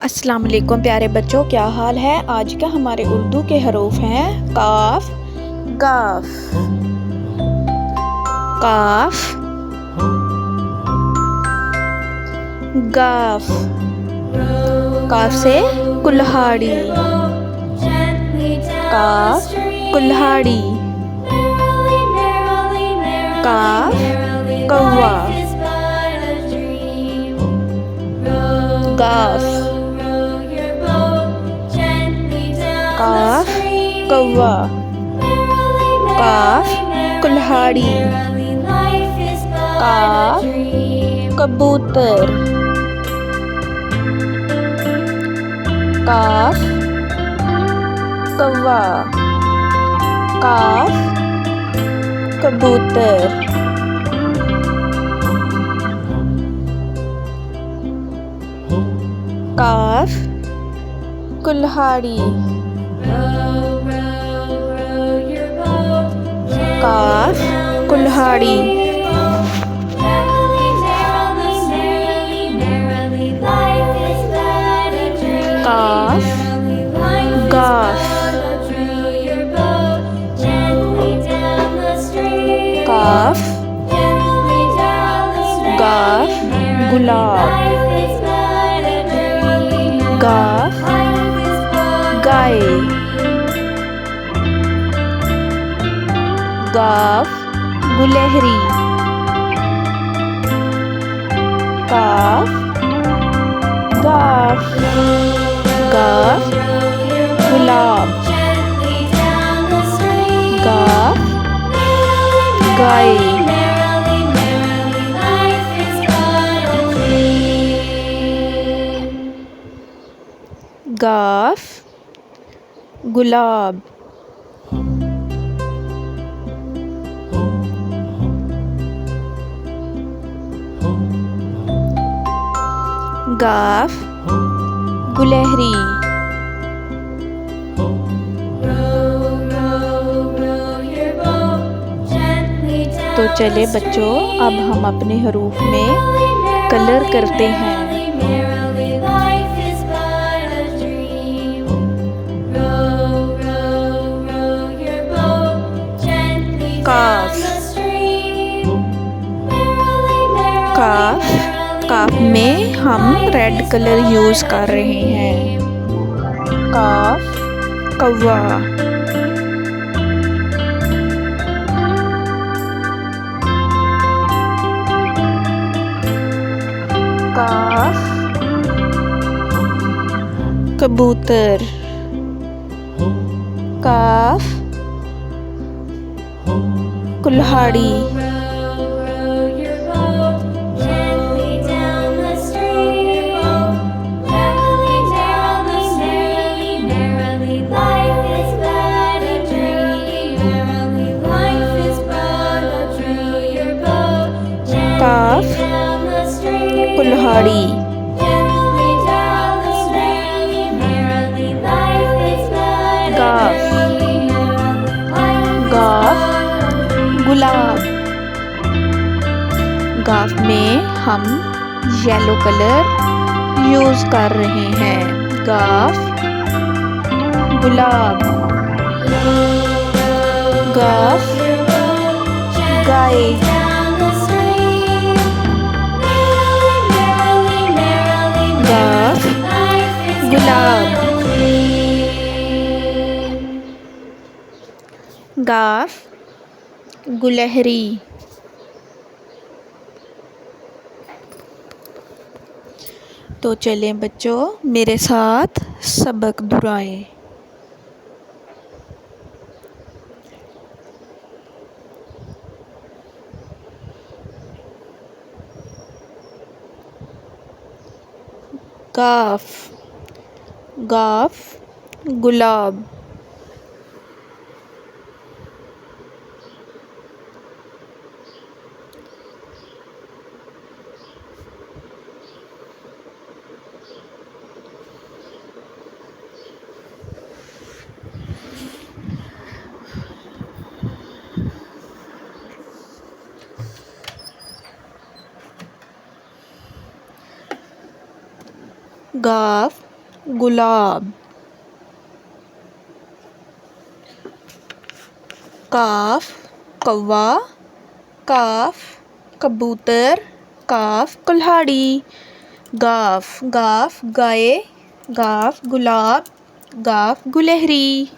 अस्सलाम वालेकुम प्यारे बच्चों, क्या हाल है। आज का हमारे उर्दू के हरूफ हैं काफ, गाफ, काफ, गाफ। काफ से कुल्हाड़ी, काफ कुल्हाड़ी, काफ कौवा, गाफ, काफ कौवा, काफ कुल्हाड़ी, काफ कबूतर, काफ कौवा, काफ कबूतर, काफ कुल्हाड़ी, काफ कुल्हाड़ी, काफ गाफ, काफ गाफ गुलाब, गाफ गाय, गाफ गुलहरी, काफ गाफ, गाफ गुलाब, गाफ गाय, गाफ गुलाब, गाफ गुलहरी। तो चले बच्चों, अब हम अपने हरूफ में कलर करते हैं। काफ, काफ, काफ में हम रेड कलर यूज कर रहे हैं। काफ कौवा, काफ कबूतर, काफ कुल्हाड़ी, काफ कुल्हाड़ी, गाफ, गाफ गुलाब। गाफ में हम येलो कलर यूज कर रहे हैं। गाफ गुलाब, गाफ गाय, गाफ गुलाब, गाफ गुलहरी। तो चलें बच्चों, मेरे साथ सबक दोहराएं। गाफ, गाफ गुलाब, गाफ गुलाब। काफ कौवा, काफ कबूतर, काफ कुल्हाड़ी। गाफ गाफ गाय, गाफ गुलाब, गाफ गुलहरी।